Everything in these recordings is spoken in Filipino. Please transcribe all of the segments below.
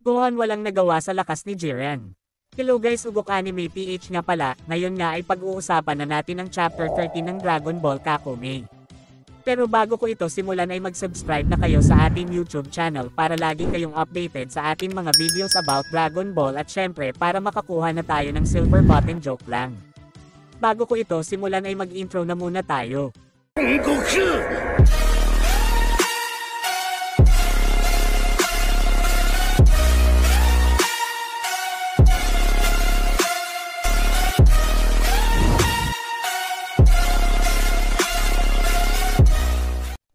Gohan walang nagawa sa lakas ni Jiren. Hello guys, Ugok Anime PH nga pala, ngayon nga ay pag-uusapan na natin ang Chapter 13 ng Dragon Ball Kakome. Pero bago ko ito simulan ay mag-subscribe na kayo sa ating YouTube channel para lagi kayong updated sa ating mga videos about Dragon Ball at syempre para makakuha na tayo ng silver button joke lang. Bago ko ito simulan ay mag-intro na muna tayo.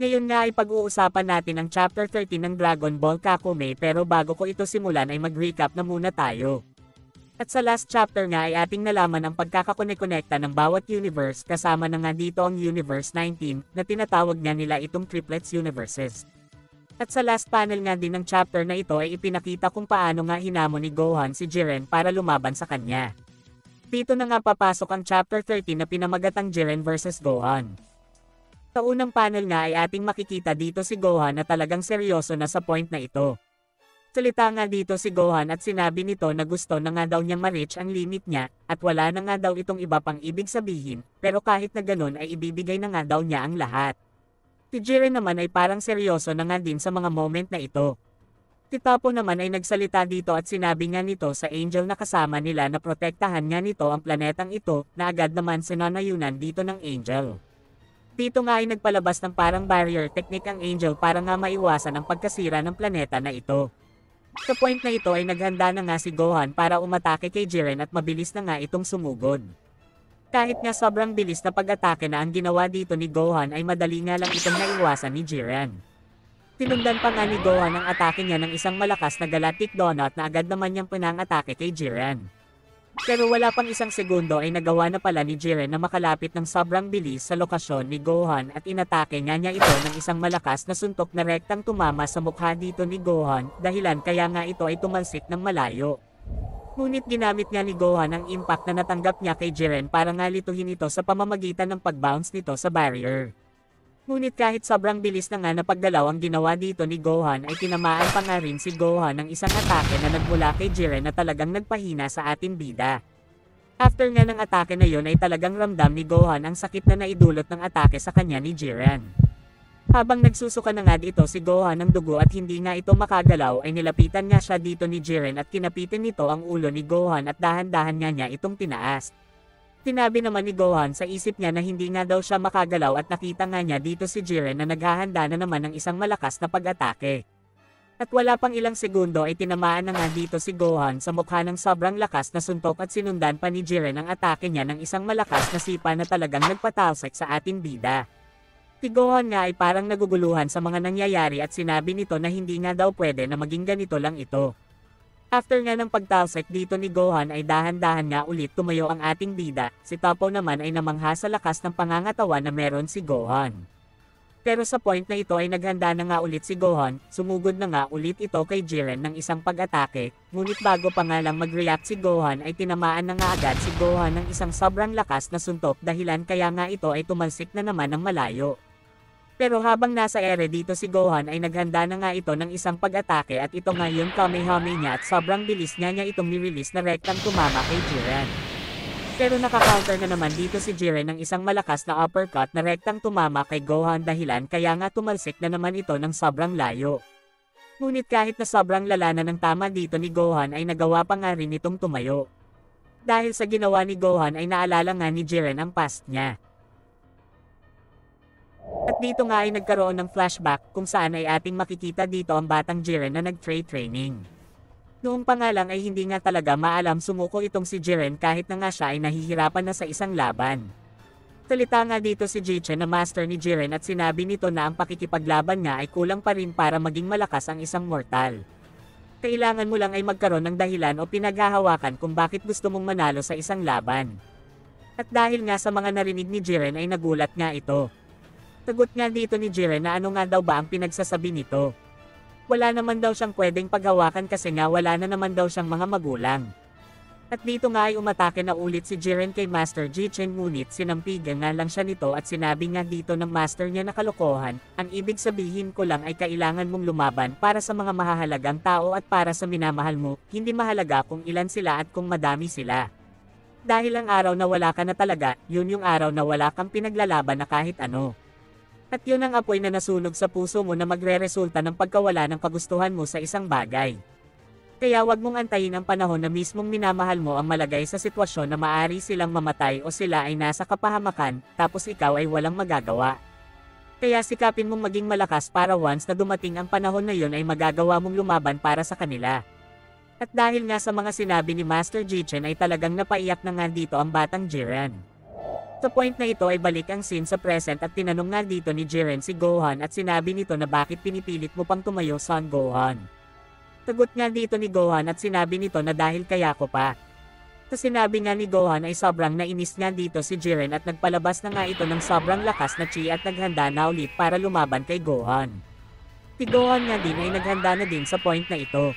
Ngayon nga ay pag-uusapan natin ang Chapter 13 ng Dragon Ball Kakome pero bago ko ito simulan ay mag-recap na muna tayo. At sa last chapter nga ay ating nalaman ang pagkakakonekonekta ng bawat universe kasama na nga dito ang Universe 19 na tinatawag nga nila itong Triplets Universes. At sa last panel nga din ng chapter na ito ay ipinakita kung paano nga hinamon ni Gohan si Jiren para lumaban sa kanya. Dito na nga papasok ang Chapter 13 na pinamagatang Jiren vs Gohan. Sa unang panel nga ay ating makikita dito si Gohan na talagang seryoso na sa point na ito. Salita nga dito si Gohan at sinabi nito na gusto na nga daw niyang ma-reach ang limit niya at wala na nga daw itong iba pang ibig sabihin pero kahit na ganun ay ibibigay na nga daw niya ang lahat. Si Jiren naman ay parang seryoso na nga din sa mga moment na ito. Si Toppo naman ay nagsalita dito at sinabi nga nito sa Angel na kasama nila na protektahan nga nito ang planetang ito na agad naman sinanayunan dito ng Angel. Dito nga ay nagpalabas ng parang barrier technique ang Angel para nga maiwasan ang pagkasira ng planeta na ito. Sa point na ito ay naghanda na nga si Gohan para umatake kay Jiren at mabilis na nga itong sumugod. Kahit nga sobrang bilis na pag-atake na ang ginawa dito ni Gohan ay madali nga lang itong naiwasan ni Jiren. Tinundan pa nga ni Gohan ang atake niya ng isang malakas na Galactic Donut na agad naman niyang pinang-atake kay Jiren. Pero wala pang isang segundo ay nagawa na pala ni Jiren na makalapit ng sobrang bilis sa lokasyon ni Gohan at inatake nga niya ito ng isang malakas na suntok na rektang tumama sa mukha dito ni Gohan dahilan kaya nga ito ay tumalsik ng malayo. Ngunit ginamit nga ni Gohan ang impact na natanggap niya kay Jiren para nga lituhin ito sa pamamagitan ng pag-bounce nito sa barrier. Ngunit kahit sobrang bilis na nga na paggalaw ang ginawa dito ni Gohan ay tinamaan pa nga rin si Gohan ng isang atake na nagmula kay Jiren na talagang nagpahina sa ating bida. After nga ng atake na yon ay talagang ramdam ni Gohan ang sakit na naidulot ng atake sa kanya ni Jiren. Habang nagsusuka na nga dito si Gohan ng dugo at hindi nga ito makagalaw ay nilapitan nga siya dito ni Jiren at kinapitin nito ang ulo ni Gohan at dahan-dahan nga niya itong tinaas. Sinabi naman ni Gohan sa isip niya na hindi nga daw siya makagalaw at nakita nga niya dito si Jiren na naghahanda na naman ng isang malakas na pag-atake. At wala pang ilang segundo ay tinamaan na nga dito si Gohan sa mukha ng sobrang lakas na suntok at sinundan pa ni Jiren ang atake niya ng isang malakas na sipa na talagang nagpatalsik sa ating bida. Si Gohan nga ay parang naguguluhan sa mga nangyayari at sinabi nito na hindi nga daw pwede na maging ganito lang ito. After nga ng pagtalsik dito ni Gohan ay dahan-dahan nga ulit tumayo ang ating bida, si Toppo naman ay namangha sa lakas ng pangangatawan na meron si Gohan. Pero sa point na ito ay naghanda na nga ulit si Gohan, sumugod na nga ulit ito kay Jiren ng isang pag-atake, ngunit bago pa nga lang mag-react si Gohan ay tinamaan na nga agad si Gohan ng isang sobrang lakas na suntok dahilan kaya nga ito ay tumalsik na naman ng malayo. Pero habang nasa ere dito si Gohan ay naghanda na nga ito ng isang pag-atake at ito nga yung Kamehameha niya at sobrang bilis niya itong nirelease na rektang tumama kay Jiren. Pero naka-counter na naman dito si Jiren ng isang malakas na uppercut na rektang tumama kay Gohan dahilan kaya nga tumalsik na naman ito ng sobrang layo. Ngunit kahit na sobrang lala na ng tama dito ni Gohan ay nagawa pa nga rin itong tumayo. Dahil sa ginawa ni Gohan ay naalala nga ni Jiren ang past niya. At dito nga ay nagkaroon ng flashback kung saan ay ating makikita dito ang batang Jiren na nag-training. Noong pa nga lang ay hindi nga talaga maalam sumuko itong si Jiren kahit na nga siya ay nahihirapan na sa isang laban. Salita nga dito si Jichen na master ni Jiren at sinabi nito na ang pakikipaglaban nga ay kulang pa rin para maging malakas ang isang mortal. Kailangan mo lang ay magkaroon ng dahilan o pinaghahawakan kung bakit gusto mong manalo sa isang laban. At dahil nga sa mga narinig ni Jiren ay nagulat nga ito. Sagot nga dito ni Jiren na ano nga daw ba ang pinagsasabi nito. Wala naman daw siyang pwedeng paghawakan kasi nga wala na naman daw siyang mga magulang. At dito nga ay umatake na ulit si Jiren kay Master Ji-Chen, ngunit sinampigan nga lang siya nito at sinabi nga dito ng master niya na kalokohan, ang ibig sabihin ko lang ay kailangan mong lumaban para sa mga mahahalagang tao at para sa minamahal mo, hindi mahalaga kung ilan sila at kung madami sila. Dahil ang araw na wala ka na talaga, yun yung araw na wala kang pinaglalaban na kahit ano. At yun ang apoy na nasunog sa puso mo na magre-resulta ng pagkawala ng kagustuhan mo sa isang bagay. Kaya wag mong antayin ang panahon na mismong minamahal mo ang malagay sa sitwasyon na maari silang mamatay o sila ay nasa kapahamakan, tapos ikaw ay walang magagawa. Kaya sikapin mong maging malakas para once na dumating ang panahon na yun ay magagawa mong lumaban para sa kanila. At dahil nga sa mga sinabi ni Master Ji-Chen ay talagang napaiyak na nga dito ang batang Jiren. Sa point na ito ay balik ang scene sa present at tinanong nga dito ni Jiren si Gohan at sinabi nito na bakit pinipilit mo pang tumayo, Son Gohan. Sagot nga dito ni Gohan at sinabi nito na dahil kaya ko pa. Sa sinabi nga ni Gohan ay sobrang nainis nga dito si Jiren at nagpalabas na nga ito ng sobrang lakas na chi at naghanda na ulit para lumaban kay Gohan. Si Gohan nga din ay naghanda na din sa point na ito.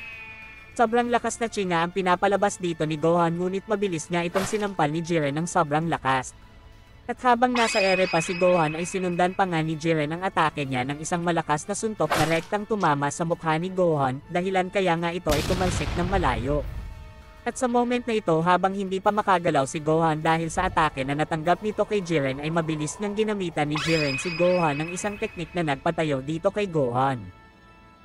Sobrang lakas na chi nga ang pinapalabas dito ni Gohan, ngunit mabilis nga itong sinampal ni Jiren ng sobrang lakas. At habang nasa ere pa si Gohan ay sinundan pa nga ni Jiren ang atake niya ng isang malakas na suntok na rektang tumama sa mukha ni Gohan, dahilan kaya nga ito ay tumalsik ng malayo. At sa moment na ito habang hindi pa makagalaw si Gohan dahil sa atake na natanggap nito kay Jiren ay mabilis niyang ginamitan ni Jiren si Gohan ng isang teknik na nagpatayo dito kay Gohan.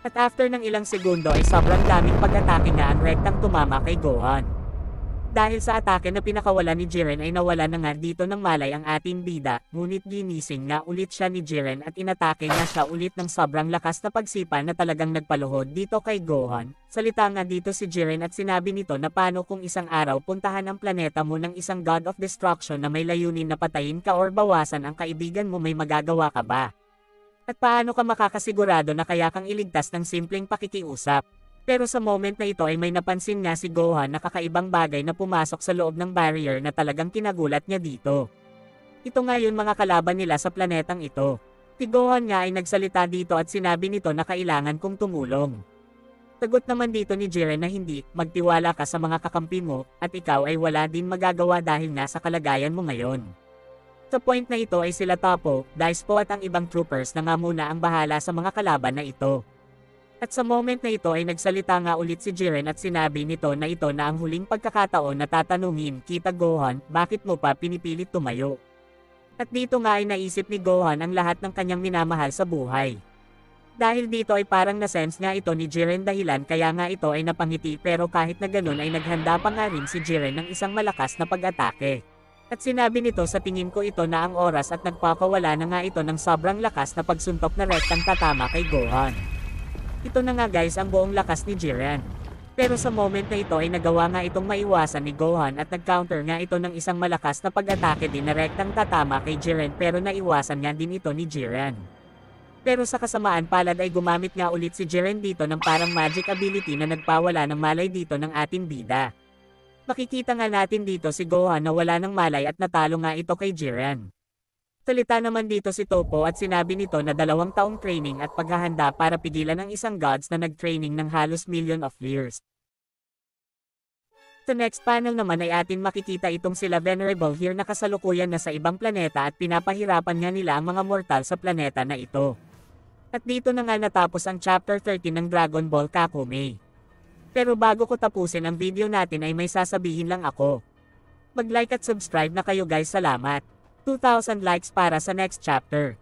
At after ng ilang segundo ay sobrang daming pag-atake nga ang rektang tumama kay Gohan. Dahil sa atake na pinakawalan ni Jiren ay nawala na nga dito ng malay ang ating bida, ngunit ginising nga ulit siya ni Jiren at inatake nga siya ulit ng sobrang lakas na pagsipa na talagang nagpaluhod dito kay Gohan. Salita nga dito si Jiren at sinabi nito na paano kung isang araw puntahan ang planeta mo ng isang God of Destruction na may layunin na patayin ka or bawasan ang kaibigan mo, may magagawa ka ba? At paano ka makakasigurado na kaya kang iligtas ng simpleng pakikiusap? Pero sa moment na ito ay may napansin nga si Gohan na kakaibang bagay na pumasok sa loob ng barrier na talagang kinagulat niya dito. Ito nga yun mga kalaban nila sa planetang ito. Si Gohan nga ay nagsalita dito at sinabi nito na kailangan kong tumulong. Sagot naman dito ni Jiren na hindi, magtiwala ka sa mga kakampi mo, at ikaw ay wala din magagawa dahil nasa kalagayan mo ngayon. Sa point na ito ay sila Toppo, Daispo at ang ibang troopers na nga muna ang bahala sa mga kalaban na ito. At sa moment na ito ay nagsalita nga ulit si Jiren at sinabi nito na ito na ang huling pagkakataon na tatanungin kita Gohan, bakit mo pa pinipilit tumayo? At dito nga ay naisip ni Gohan ang lahat ng kanyang minamahal sa buhay. Dahil dito ay parang nasense nga ito ni Jiren dahilan kaya nga ito ay napangiti, pero kahit na ganun ay naghanda pa nga rin si Jiren ng isang malakas na pag-atake. At sinabi nito sa tingin ko ito na ang oras at nagpapawala na nga ito ng sobrang lakas na pagsuntok na rektang tatama kay Gohan. Ito na nga guys ang buong lakas ni Jiren. Pero sa moment na ito ay nagawa nga itong maiwasan ni Gohan at nag-counter nga ito ng isang malakas na pag-atake din na rektang tatama kay Jiren, pero naiwasan nga din ito ni Jiren. Pero sa kasamaan palad ay gumamit nga ulit si Jiren dito ng parang magic ability na nagpawala ng malay dito ng ating bida. Makikita nga natin dito si Gohan na wala ng malay at natalo nga ito kay Jiren. Salita naman dito si Toppo at sinabi nito na 2 taong training at paghahanda para pigilan ang isang gods na nag-training ng halos million of years. Sa next panel naman ay atin makikita itong sila Venerable here na kasalukuyan na sa ibang planeta at pinapahirapan nga nila ang mga mortal sa planeta na ito. At dito na nga natapos ang chapter 13 ng Dragon Ball Kakome. Pero bago ko tapusin ang video natin ay may sasabihin lang ako. Mag-like at subscribe na kayo guys, salamat. 2,000 likes para sa next chapter.